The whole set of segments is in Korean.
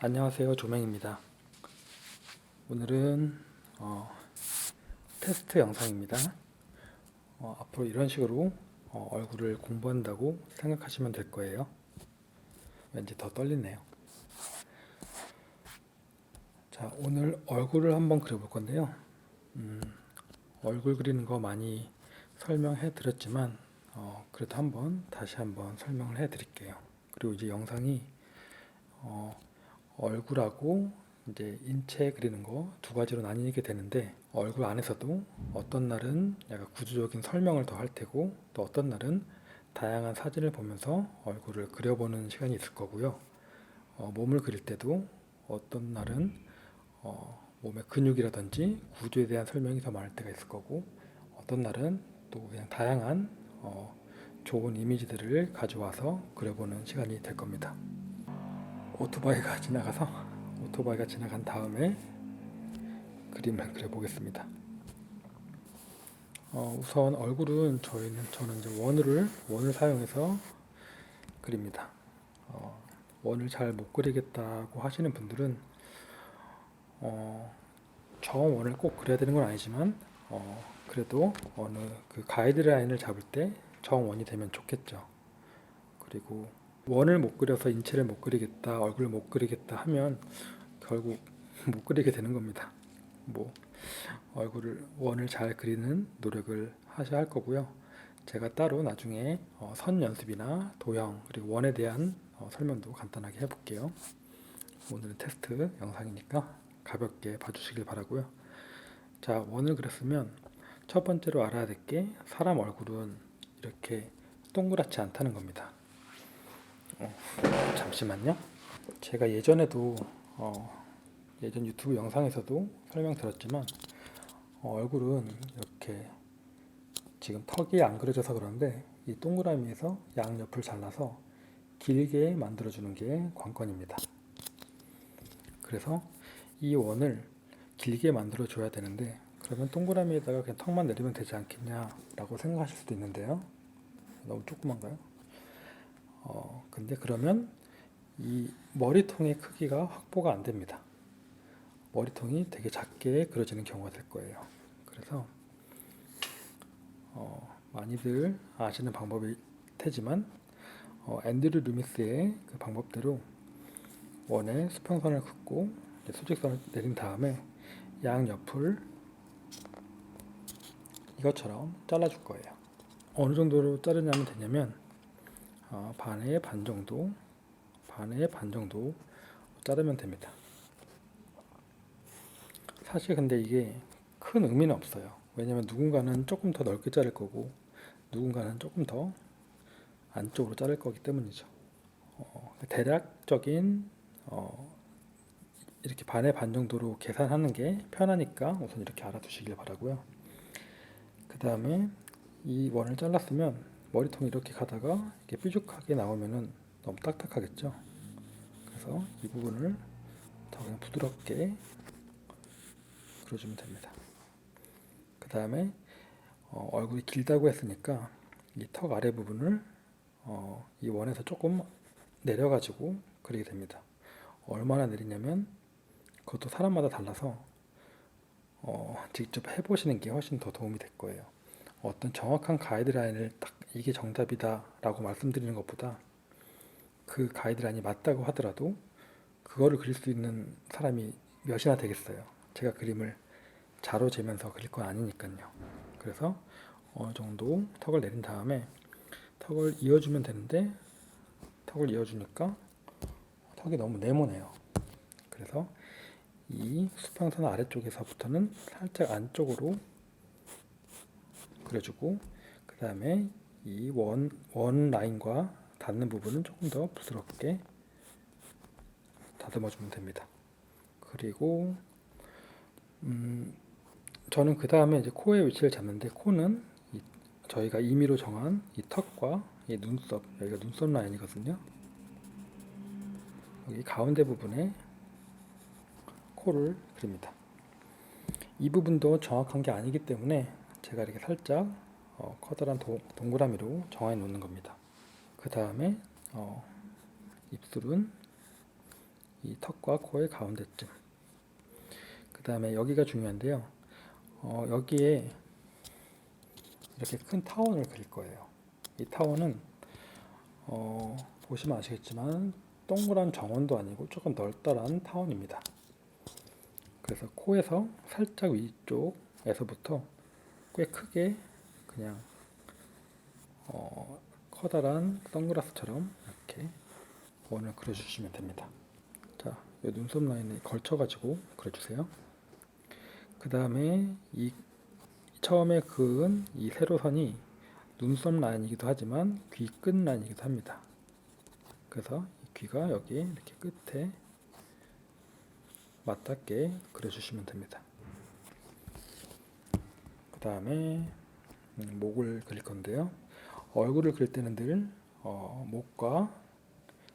안녕하세요, 조맹입니다. 오늘은 테스트 영상입니다. 앞으로 이런 식으로 얼굴을 공부한다고 생각하시면 될 거예요. 왠지 더 떨리네요. 자, 오늘 얼굴을 한번 그려볼 건데요. 얼굴 그리는 거 많이 설명해 드렸지만 그래도 다시 한번 설명을 해 드릴게요. 그리고 이제 영상이 얼굴하고 이제 인체 그리는 거 두 가지로 나뉘게 되는데, 얼굴 안에서도 어떤 날은 약간 구조적인 설명을 더 할 테고, 또 어떤 날은 다양한 사진을 보면서 얼굴을 그려보는 시간이 있을 거고요. 몸을 그릴 때도 어떤 날은 몸의 근육이라든지 구조에 대한 설명이 더 많을 때가 있을 거고, 어떤 날은 또 그냥 다양한 좋은 이미지들을 가져와서 그려보는 시간이 될 겁니다. 오토바이가 지나간 다음에 그림을 그려보겠습니다. 우선 얼굴은 저는 이제 원을 사용해서 그립니다. 원을 잘 못 그리겠다고 하시는 분들은 정원을 꼭 그려야 되는 건 아니지만 그래도 어느 그 가이드라인을 잡을 때 정원이 되면 좋겠죠. 그리고 원을 못 그려서 인체를 못 그리겠다, 얼굴을 못 그리겠다 하면 결국 못 그리게 되는 겁니다. 뭐 원을 잘 그리는 노력을 하셔야 할 거고요. 제가 따로 나중에 선 연습이나 도형 그리고 원에 대한 설명도 간단하게 해볼게요. 오늘은 테스트 영상이니까 가볍게 봐주시길 바라고요. 자, 원을 그렸으면 첫 번째로 알아야 될 게, 사람 얼굴은 이렇게 동그랗지 않다는 겁니다. 잠시만요. 제가 예전에도 예전 유튜브 영상에서도 설명드렸지만 얼굴은 이렇게 지금 턱이 안 그려져서 그러는데, 이 동그라미에서 양옆을 잘라서 길게 만들어주는 게 관건입니다. 그래서 이 원을 길게 만들어줘야 되는데, 그러면 동그라미에다가 그냥 턱만 내리면 되지 않겠냐라고 생각하실 수도 있는데요. 너무 조그만가요? 근데 그러면 이 머리통의 크기가 확보가 안 됩니다. 머리통이 되게 작게 그려지는 경우가 될 거예요. 그래서 많이들 아시는 방법일 테지만 앤드류 루미스의 그 방법대로 원에 수평선을 긋고 수직선을 내린 다음에 양옆을 이것처럼 잘라줄 거예요. 어느 정도로 자르냐면 되냐면 반의 반 정도 자르면 됩니다. 사실 근데 이게 큰 의미는 없어요. 왜냐면 누군가는 조금 더 넓게 자를 거고 누군가는 조금 더 안쪽으로 자를 거기 때문이죠. 대략적인 이렇게 반의 반 정도로 계산하는 게 편하니까 우선 이렇게 알아두시길 바라고요. 그 다음에 이 원을 잘랐으면 머리통이 이렇게 가다가 이렇게 뾰족하게 나오면은 너무 딱딱하겠죠. 그래서 이 부분을 더 그냥 부드럽게 그려주면 됩니다. 그 다음에 얼굴이 길다고 했으니까 이 턱 아래 부분을 이 원에서 조금 내려가지고 그리게 됩니다. 얼마나 내리냐면 그것도 사람마다 달라서 직접 해보시는 게 훨씬 더 도움이 될 거예요. 어떤 정확한 가이드라인을 딱 이게 정답이다 라고 말씀드리는 것보다, 그 가이드라인이 맞다고 하더라도 그거를 그릴 수 있는 사람이 몇이나 되겠어요. 제가 그림을 자로 재면서 그릴 건 아니니까요. 그래서 어느 정도 턱을 내린 다음에 턱을 이어주면 되는데, 턱을 이어주니까 턱이 너무 네모네요. 그래서 이 수평선 아래쪽에서부터는 살짝 안쪽으로 그려주고, 그 다음에 이 원 라인과 닿는 부분은 조금 더 부드럽게 다듬어 주면 됩니다. 그리고 저는 그 다음에 이제 코의 위치를 잡는데, 코는 저희가 임의로 정한 이 턱과 이 눈썹, 여기가 눈썹 라인이거든요. 여기 가운데 부분에 코를 그립니다. 이 부분도 정확한 게 아니기 때문에 제가 이렇게 살짝 커다란 동그라미로 정해 놓는 겁니다. 그 다음에 입술은 이 턱과 코의 가운데쯤. 그 다음에 여기가 중요한데요. 여기에 이렇게 큰 타원을 그릴 거예요. 이 타원은 보시면 아시겠지만 동그란 정원도 아니고 조금 널널한 타원입니다. 그래서 코에서 살짝 위쪽에서부터 꽤 크게 그냥 커다란 선글라스처럼 이렇게 원을 그려주시면 됩니다. 자, 이 눈썹 라인에 걸쳐가지고 그려주세요. 그 다음에 이 처음에 그은 이 세로선이 눈썹 라인이기도 하지만 귀 끝 라인이기도 합니다. 그래서 이 귀가 여기 이렇게 끝에 맞닿게 그려주시면 됩니다. 그 다음에 목을 그릴 건데요. 얼굴을 그릴 때는 늘 목과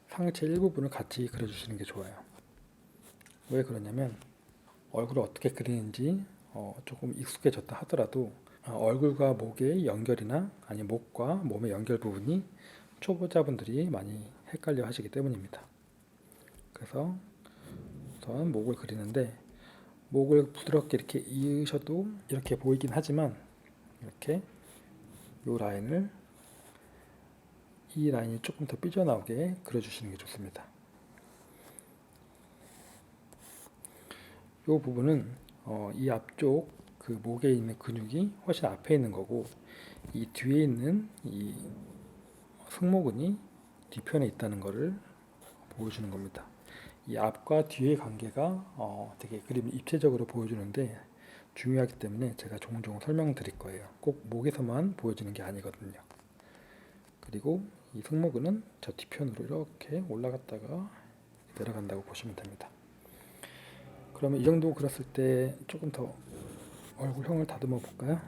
상체 일부분을 같이 그려주시는 게 좋아요. 왜 그러냐면 얼굴을 어떻게 그리는지 조금 익숙해졌다 하더라도 얼굴과 목의 연결이나 아니 목과 몸의 연결 부분이 초보자분들이 많이 헷갈려 하시기 때문입니다. 그래서 우선 목을 그리는데 목을 부드럽게 이렇게 이으셔도 이렇게 보이긴 하지만 이렇게 이 라인이 조금 더 삐져나오게 그려주시는 게 좋습니다. 이 부분은 이 앞쪽 그 목에 있는 근육이 훨씬 앞에 있는 거고 이 뒤에 있는 이 승모근이 뒤편에 있다는 것을 보여주는 겁니다. 이 앞과 뒤의 관계가 되게 그림을 입체적으로 보여주는데 중요하기 때문에 제가 종종 설명드릴 거예요. 꼭 목에서만 보여지는 게 아니거든요. 그리고 이 승모근은 저 뒤편으로 이렇게 올라갔다가 내려간다고 보시면 됩니다. 그러면 이 정도 그렸을 때 조금 더 얼굴형을 다듬어 볼까요?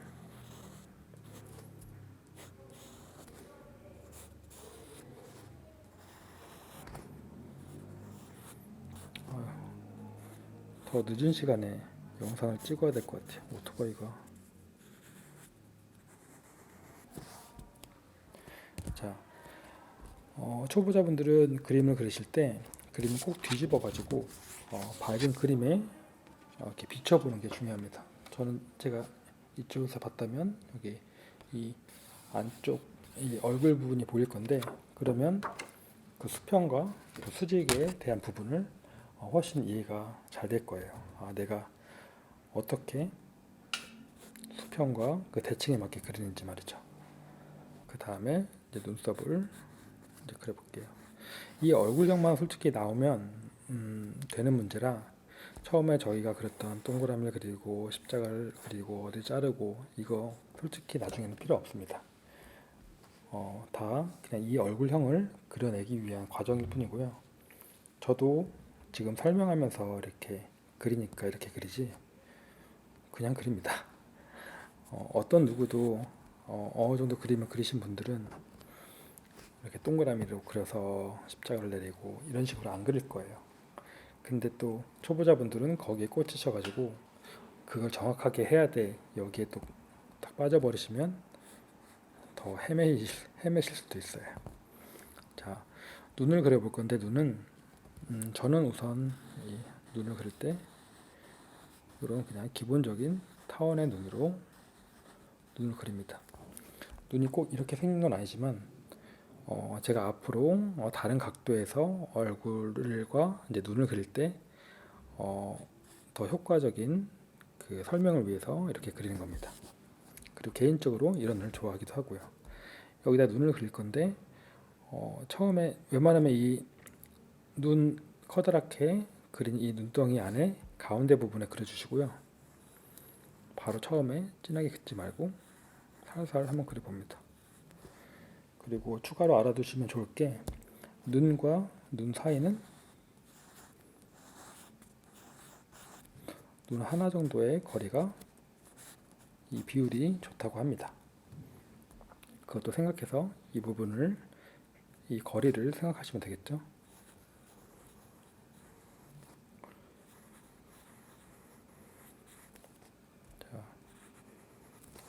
더 늦은 시간에 영상을 찍어야 될 것 같아요. 오토바이가. 자, 초보자분들은 그림을 그리실 때 그림을 꼭 뒤집어 가지고 밝은 그림에 이렇게 비춰보는 게 중요합니다. 제가 이쪽에서 봤다면 여기 이 안쪽 이 얼굴 부분이 보일 건데 그러면 그 수평과 그 수직에 대한 부분을 훨씬 이해가 잘 될 거예요. 내가 어떻게 수평과 그 대칭에 맞게 그리는지 말이죠. 그 다음에 이제 눈썹을 이제 그려볼게요. 이 얼굴형만 솔직히 나오면 되는 문제라 처음에 저희가 그렸던 동그라미를 그리고 십자가를 그리고 어디 자르고 이거 솔직히 나중에는 필요 없습니다. 다 그냥 이 얼굴형을 그려내기 위한 과정일 뿐이고요. 저도 지금 설명하면서 이렇게 그리니까 이렇게 그리지 그냥 그립니다. 어떤 누구도 어느 정도 그림을 그리신 분들은 이렇게 동그라미로 그려서 십자가를 내리고 이런 식으로 안 그릴 거예요. 근데 또 초보자분들은 거기에 꽂히셔가지고 그걸 정확하게 해야 돼 여기에 또 딱 빠져버리시면 더 헤매실 수도 있어요. 자, 눈을 그려볼 건데 저는 우선 이 눈을 그릴 때 이런 그냥 기본적인 타원의 눈으로 눈을 그립니다. 눈이 꼭 이렇게 생긴 건 아니지만 제가 앞으로 다른 각도에서 얼굴과 이제 눈을 그릴 때 더 효과적인 그 설명을 위해서 이렇게 그리는 겁니다. 그리고 개인적으로 이런 눈을 좋아하기도 하고요. 여기다 눈을 그릴 건데 처음에 웬만하면 이 눈 커다랗게 그린 이 눈덩이 안에 가운데 부분에 그려주시고요. 바로 처음에 진하게 긋지 말고 살살 한번 그려봅니다. 그리고 추가로 알아두시면 좋을 게 눈과 눈 사이는 눈 하나 정도의 거리가 이 비율이 좋다고 합니다. 그것도 생각해서 이 거리를 생각하시면 되겠죠. 자,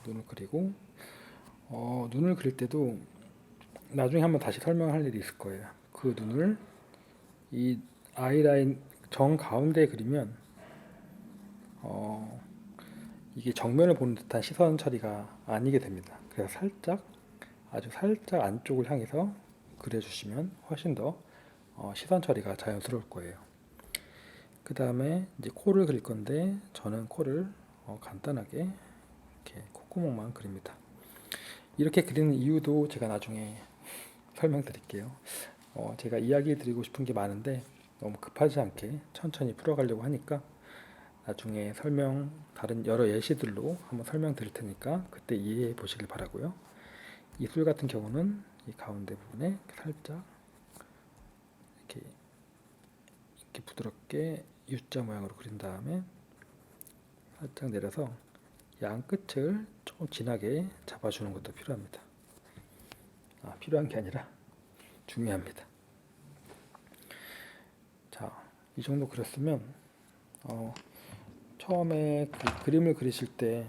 눈을 그리고 눈을 그릴 때도 나중에 한번 다시 설명할 일이 있을 거예요. 그 눈을 이 아이라인 정 가운데 그리면 어, 이게 정면을 보는 듯한 시선 처리가 아니게 됩니다. 그래서 살짝 아주 살짝 안쪽을 향해서 그려주시면 훨씬 더 시선 처리가 자연스러울 거예요. 그 다음에 이제 코를 그릴 건데 저는 코를 간단하게 이렇게 콧구멍만 그립니다. 이렇게 그리는 이유도 제가 나중에 설명드릴게요. 제가 이야기 드리고 싶은 게 많은데 너무 급하지 않게 천천히 풀어가려고 하니까 나중에 다른 여러 예시들로 한번 설명드릴 테니까 그때 이해해 보시길 바라고요. 이술 같은 경우는 이 가운데 부분에 살짝 이렇게 부드럽게 U자 모양으로 그린 다음에 살짝 내려서 양 끝을 조금 진하게 잡아주는 것도 필요합니다. 필요한 게 아니라 중요합니다. 자, 이 정도 그렸으면 처음에 그 그림을 그리실 때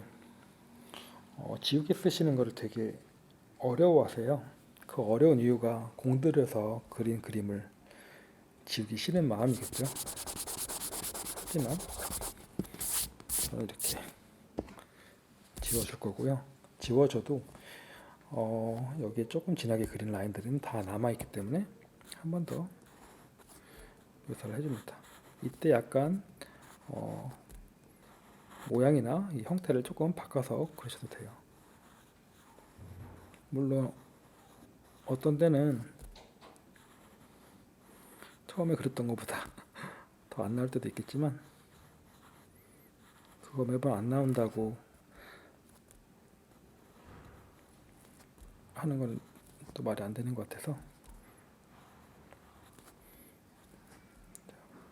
지우개 쓰시는 거를 되게 어려워하세요. 그 어려운 이유가 공들여서 그린 그림을 지우기 싫은 마음이겠죠. 하지만 저는 이렇게 지워줄 거고요. 지워줘도 여기에 조금 진하게 그린 라인들은 다 남아있기 때문에 한 번 더 묘사를 해줍니다. 이때 약간 모양이나 이 형태를 조금 바꿔서 그리셔도 돼요. 물론 어떤 때는 처음에 그렸던 것보다 더 안 나올 때도 있겠지만 그거 매번 안 나온다고 하는 건 또 말이 안 되는 것 같아서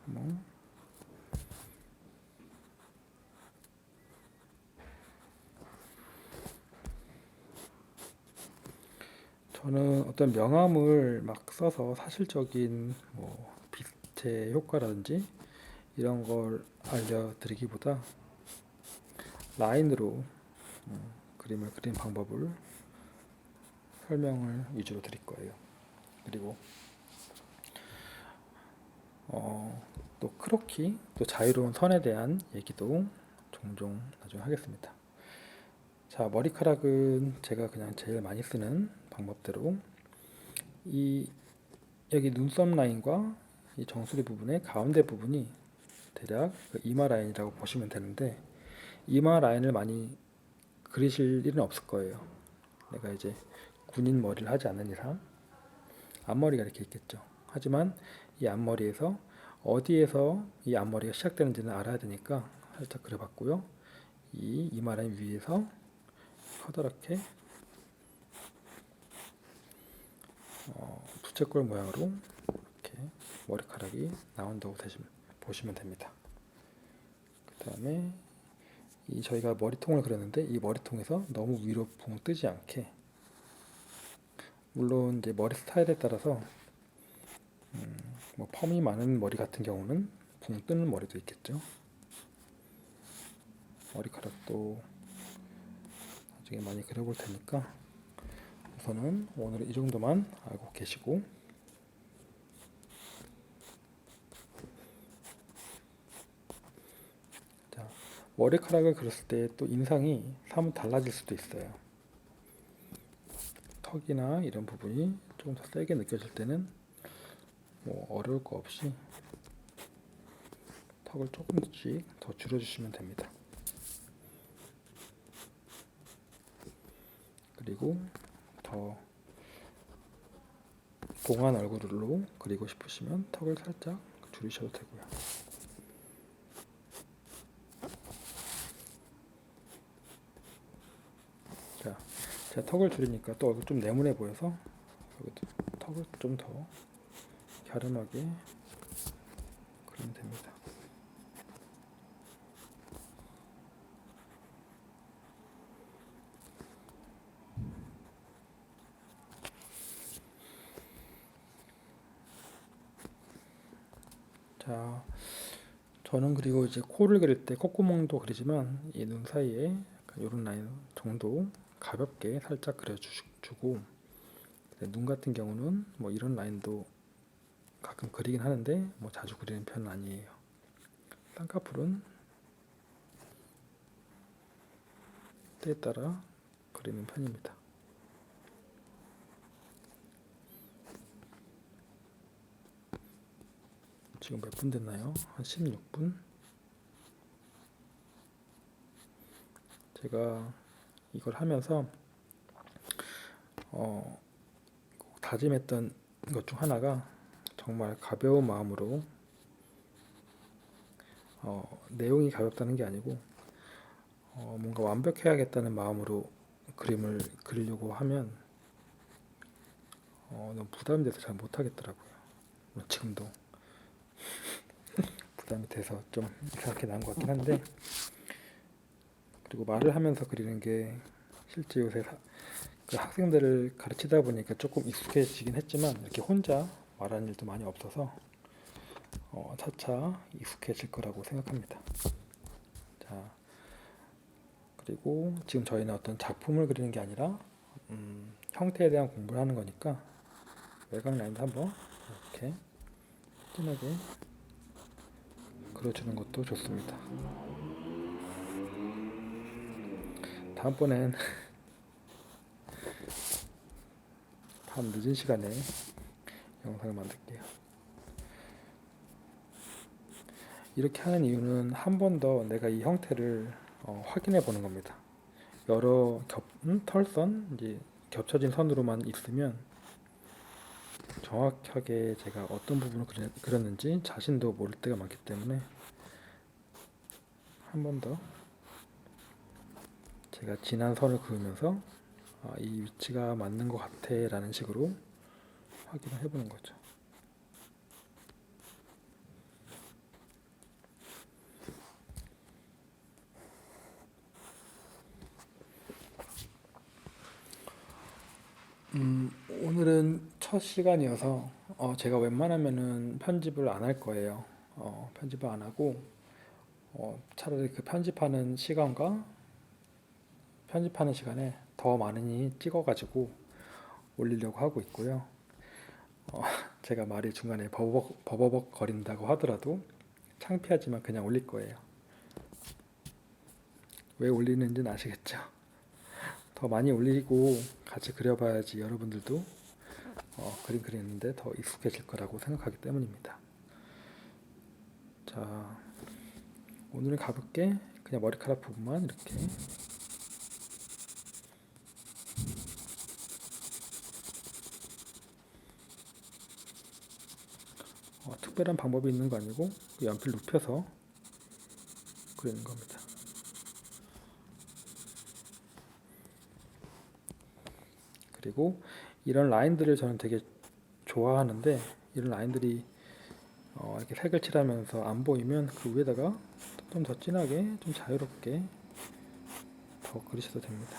뭐 저는 어떤 명암을 막 써서 사실적인 뭐 빛의 효과라든지 이런 걸 알려드리기보다 라인으로 그림을 그리는 방법을 설명을 위주로 드릴 거예요. 그리고 또 크로키, 또 자유로운 선에 대한 얘기도 종종 나중에 하겠습니다. 자, 머리카락은 제가 그냥 제일 많이 쓰는 방법대로 이 여기 눈썹 라인과 이 정수리 부분의 가운데 부분이 대략 그 이마 라인이라고 보시면 되는데 이마 라인을 많이 그리실 일은 없을 거예요. 내가 이제 군인 머리를 하지 않는 이상 앞머리가 이렇게 있겠죠. 하지만 이 앞머리에서 어디에서 이 앞머리가 시작되는지는 알아야 되니까 살짝 그려봤고요. 이 이마 라인 위에서 커다랗게 부채꼴 모양으로 이렇게 머리카락이 나온다고 보시면 됩니다. 그 다음에 저희가 머리통을 그렸는데 이 머리통에서 너무 위로 붕 뜨지 않게 물론 이제 머리 스타일에 따라서 뭐 펌이 많은 머리 같은 경우는 붕 뜨는 머리도 있겠죠. 머리카락도 나중에 많이 그려볼 테니까 우선은 오늘은 이 정도만 알고 계시고 자, 머리카락을 그렸을 때 또 인상이 사뭇 달라질 수도 있어요. 턱이나 이런 부분이 조금 더 세게 느껴질 때는 뭐 어려울 거 없이 턱을 조금씩 더 줄여주시면 됩니다. 그리고 더 봉한 얼굴로 그리고 싶으시면 턱을 살짝 줄이셔도 되고요. 자, 제가 턱을 줄이니까 또 얼굴 좀 네모네 보여서 여기도 턱을 좀 더 갸름하게 그리면 됩니다. 자, 저는 그리고 이제 코를 그릴 때 콧구멍도 그리지만 이 눈 사이에 이런 라인 정도 가볍게 살짝 그려주고 눈 같은 경우는 뭐 이런 라인도 가끔 그리긴 하는데 뭐 자주 그리는 편은 아니에요. 쌍꺼풀은 때에 따라 그리는 편입니다. 지금 몇 분 됐나요? 한 16분? 제가 이걸 하면서 꼭 다짐했던 것 중 하나가 정말 가벼운 마음으로 내용이 가볍다는 게 아니고 뭔가 완벽해야겠다는 마음으로 그림을 그리려고 하면 너무 부담이 돼서 잘 못하겠더라고요. 지금도 부담이 돼서 좀 이상하게 나온 것 같긴 한데, 그리고 말을 하면서 그리는 게 실제 요새 그 학생들을 가르치다 보니까 조금 익숙해지긴 했지만 이렇게 혼자 말하는 일도 많이 없어서 차차 익숙해질 거라고 생각합니다. 자, 그리고 지금 저희는 어떤 작품을 그리는 게 아니라 형태에 대한 공부를 하는 거니까 외곽 라인도 한번 이렇게 진하게 그려주는 것도 좋습니다. 다음번엔 밤 늦은 시간에 영상을 만들게요. 이렇게 하는 이유는 한 번 더 내가 이 형태를 확인해 보는 겁니다. 여러 털선, 이제 겹쳐진 선으로만 있으면 정확하게 제가 어떤 부분을 그렸는지 자신도 모를 때가 많기 때문에 한 번 더 제가 진한 선을 그으면서 이 위치가 맞는 것 같아 라는 식으로 확인을 해보는 거죠. 오늘은 첫 시간이어서 제가 웬만하면은 편집을 안 할 거예요. 편집을 안 하고 차라리 그 편집하는 시간에 더 많이 찍어가지고 올리려고 하고 있고요. 제가 말이 중간에 버버벅 거린다고 하더라도 창피하지만 그냥 올릴 거예요. 왜 올리는지는 아시겠죠? 더 많이 올리고 같이 그려봐야지 여러분들도 그림 그리는데 더 익숙해질 거라고 생각하기 때문입니다. 자, 오늘은 가볍게 그냥 머리카락 부분만 이렇게 특별한 방법이 있는 거 아니고 그 연필 눕혀서 그리는 겁니다. 그리고 이런 라인들을 저는 되게 좋아하는데, 이런 라인들이 이렇게 색을 칠하면서 안 보이면 그 위에다가 좀 더 진하게 좀 자유롭게 더 그리셔도 됩니다.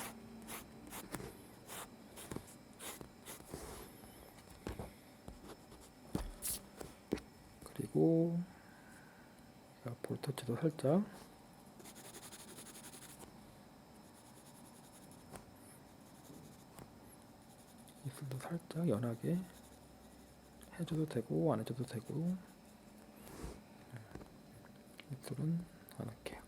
그리고 볼터치도 살짝 입술도 살짝 연하게 해줘도 되고 안 해줘도 되고, 입술은 안 할게요.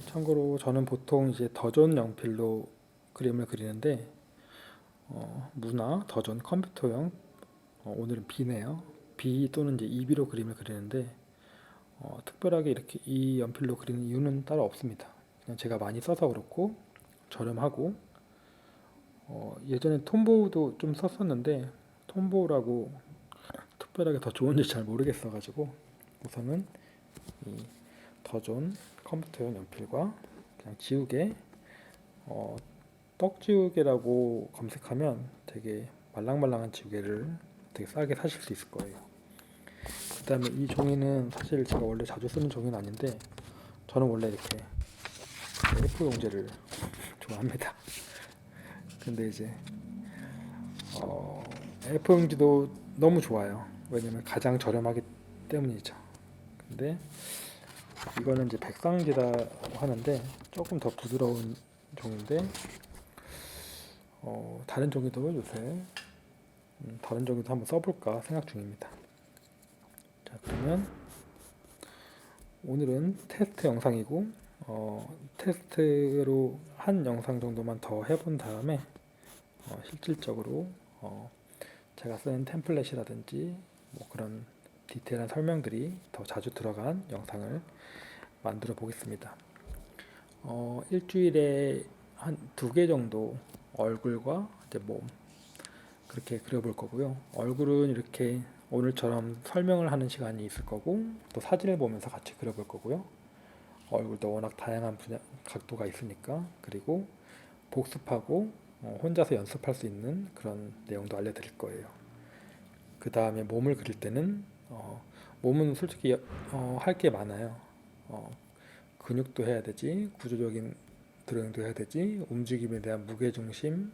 참고로 저는 보통 이제 더존 연필로 그림을 그리는데 무나 더존 컴퓨터용, 오늘은 B네요. B 또는 이제 2B로 그림을 그리는데 특별하게 이렇게 이 연필로 그리는 이유는 따로 없습니다. 그냥 제가 많이 써서 그렇고 저렴하고, 예전에 톰보우도 좀 썼었는데 톰보우라고 특별하게 더 좋은지 잘 모르겠어가지고 우선은 이 더존 컴퓨터용 연필과 그냥 지우개, 떡지우개라고 검색하면 되게 말랑말랑한 지우개를 되게 싸게 사실 수 있을 거예요. 그 다음에 이 종이는 사실 제가 원래 자주 쓰는 종이는 아닌데 저는 원래 이렇게 A4 용지를 좋아합니다. 근데 이제 A4 용지도 너무 좋아요. 왜냐면 가장 저렴하기 때문이죠. 근데 이거는 이제 백상지라고 하는데 조금 더 부드러운 종인데 다른 종이도 요새 다른 종류도 한번 써볼까 생각 중입니다. 자, 그러면 오늘은 테스트 영상이고 테스트로 한 영상 정도만 더 해본 다음에 실질적으로 제가 쓰는 템플릿이라든지 뭐 그런 디테일한 설명들이 더 자주 들어간 영상을 만들어 보겠습니다. 일주일에 한 2개 정도 얼굴과 이제 몸 그렇게 그려볼 거고요. 얼굴은 이렇게 오늘처럼 설명을 하는 시간이 있을 거고 또 사진을 보면서 같이 그려볼 거고요. 얼굴도 워낙 다양한 분야, 각도가 있으니까 그리고 복습하고 혼자서 연습할 수 있는 그런 내용도 알려드릴 거예요. 그 다음에 몸을 그릴 때는 몸은 솔직히 할 게 많아요. 어, 근육도 해야 되지, 구조적인 드로잉도 해야 되지, 움직임에 대한 무게중심,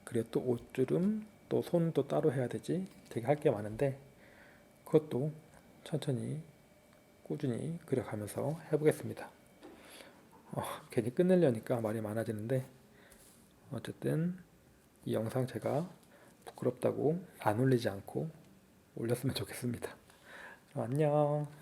그리고 또 옷주름, 또 손도 따로 해야 되지. 되게 할 게 많은데 그것도 천천히 꾸준히 그려가면서 해보겠습니다. 괜히 끝내려니까 말이 많아지는데 어쨌든 이 영상 제가 부끄럽다고 안 올리지 않고 올렸으면 좋겠습니다. 안녕.